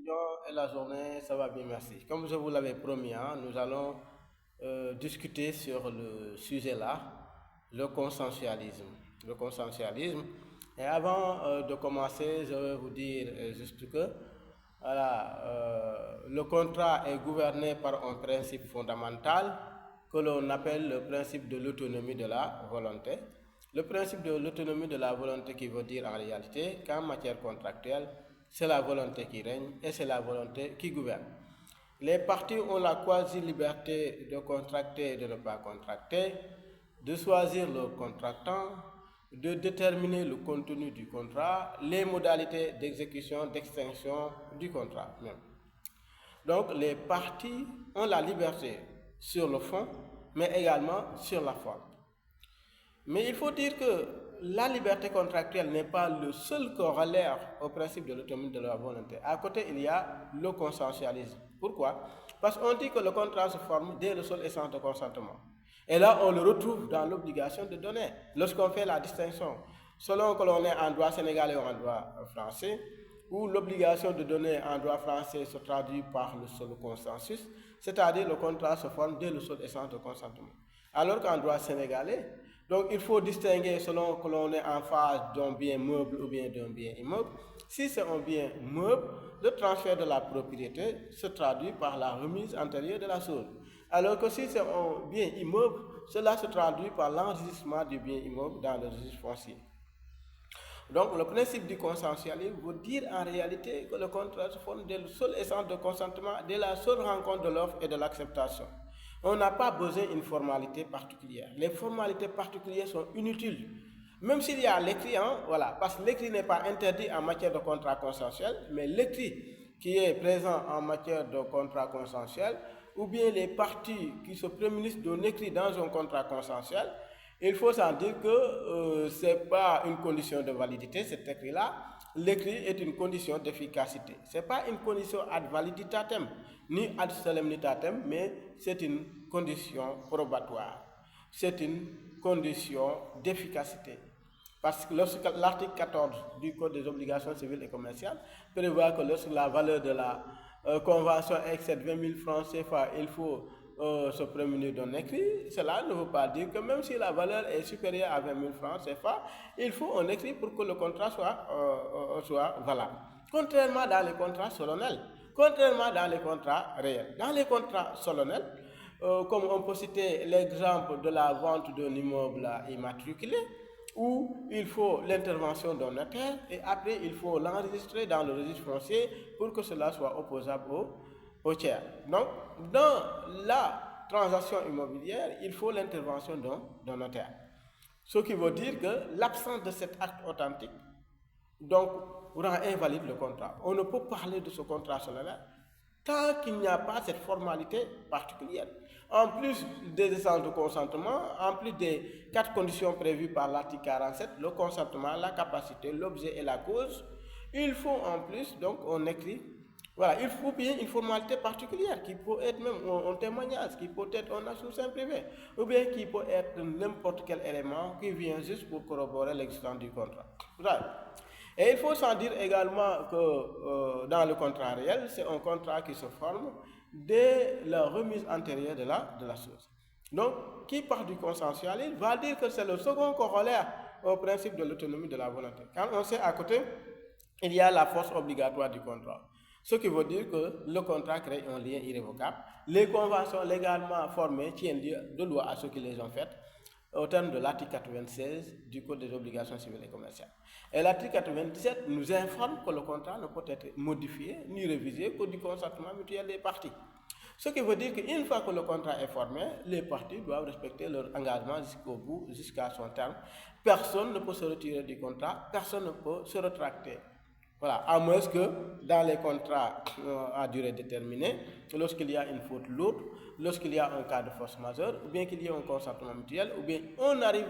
étudiants et la journée, ça va bien, merci. Comme je vous l'avais promis, hein, nous allons discuter sur le sujet là, le consensualisme. Le consensualisme. Et avant de commencer, je vais vous dire juste que voilà, le contrat est gouverné par un principe fondamental que l'on appelle le principe de l'autonomie de la volonté. Le principe de l'autonomie de la volonté qui veut dire en réalité qu'en matière contractuelle, c'est la volonté qui règne et c'est la volonté qui gouverne. Les parties ont la quasi-liberté de contracter et de ne pas contracter, de choisir leur contractant, de déterminer le contenu du contrat, les modalités d'exécution, d'extinction du contrat même. Donc les parties ont la liberté sur le fond, mais également sur la forme. Mais il faut dire que la liberté contractuelle n'est pas le seul corollaire au principe de l'autonomie de la volonté. À côté, il y a le consensualisme. Pourquoi? Parce qu'on dit que le contrat se forme dès le seul essence de consentement. Et là, on le retrouve dans l'obligation de donner. Lorsqu'on fait la distinction, selon que l'on est en droit sénégalais ou en droit français, où l'obligation de donner en droit français se traduit par le seul consensus, c'est-à-dire le contrat se forme dès le seul essence de consentement. Alors qu'en droit sénégalais, donc il faut distinguer selon que l'on est en phase d'un bien meuble ou bien d'un bien immeuble. Si c'est un bien meuble, le transfert de la propriété se traduit par la remise antérieure de la chose. Alors que si c'est un bien immeuble, cela se traduit par l'enregistrement du bien immeuble dans le registre foncier. Donc le principe du consensualisme veut dire en réalité que le contrat se forme dès le seul essence de consentement, dès la seule rencontre de l'offre et de l'acceptation. On n'a pas besoin d'une formalité particulière. Les formalités particulières sont inutiles. Même s'il y a l'écrit, hein, voilà, parce que l'écrit n'est pas interdit en matière de contrat consensuel, mais l'écrit qui est présent en matière de contrat consensuel, ou bien les parties qui se prémunissent d'un écrit dans un contrat consensuel, il faut s'en dire que ce n'est pas une condition de validité, cet écrit-là. L'écrit est une condition d'efficacité. Ce n'est pas une condition ad validitatem, ni ad solemnitatem, mais c'est une condition probatoire. C'est une condition d'efficacité. Parce que lorsque l'article 14 du Code des obligations civiles et commerciales prévoit que lorsque la valeur de la convention excède 20 000 francs CFA, il faut se prémunir d'un écrit. Cela ne veut pas dire que même si la valeur est supérieure à 20 000 francs CFA, il faut un écrit pour que le contrat soit valable. Contrairement dans les contrats solennels, contrairement dans les contrats réels. Dans les contrats solennels, comme on peut citer l'exemple de la vente d'un immeuble immatriculé, où il faut l'intervention d'un notaire et après il faut l'enregistrer dans le registre foncier pour que cela soit opposable au tiers. Donc, dans la transaction immobilière, il faut l'intervention d'un notaire. Ce qui veut dire que l'absence de cet acte authentique donc rend invalide le contrat. On ne peut parler de ce contrat solennel tant qu'il n'y a pas cette formalité particulière. En plus des essences de consentement, en plus des 4 conditions prévues par l'article 47, le consentement, la capacité, l'objet et la cause, il faut en plus, donc on écrit, voilà, il faut bien une formalité particulière qui peut être même un témoignage, qui peut être un assurance privé, ou bien qui peut être n'importe quel élément qui vient juste pour corroborer l'existence du contrat. Voilà. Et il faut s'en dire également que dans le contrat réel, c'est un contrat qui se forme dès la remise antérieure de la chose. Donc, qui part du consensualisme va dire que c'est le second corollaire au principe de l'autonomie de la volonté. Quand on sait à côté, il y a la force obligatoire du contrat. Ce qui veut dire que le contrat crée un lien irrévocable. Les conventions légalement formées tiennent de loi à ceux qui les ont faites au terme de l'article 96 du Code des obligations civiles et commerciales. Et l'article 97 nous informe que le contrat ne peut être modifié ni révisé que du consentement mutuel des parties. Ce qui veut dire qu'une fois que le contrat est formé, les parties doivent respecter leur engagement jusqu'au bout, jusqu'à son terme. Personne ne peut se retirer du contrat, personne ne peut se rétracter. Voilà, à moins que dans les contrats à durée déterminée, lorsqu'il y a une faute lourde, lorsqu'il y a un cas de force majeure, ou bien qu'il y ait un consentement mutuel, ou bien on arrive,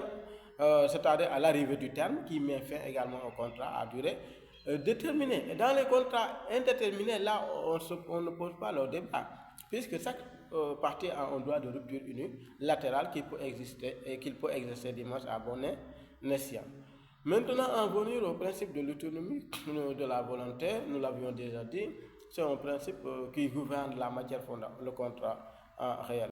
c'est-à-dire à l'arrivée du terme, qui met fin également au contrat à durée déterminée. Et dans les contrats indéterminés, là, on ne pose pas le débat, puisque chaque partie a un droit de rupture unilatérale qui peut exister et qu'il peut exercer dimanche à bon escient. Maintenant, en venir au principe de l'autonomie de la volonté, nous l'avions déjà dit, c'est un principe qui gouverne la matière fondamentale, le contrat en réel.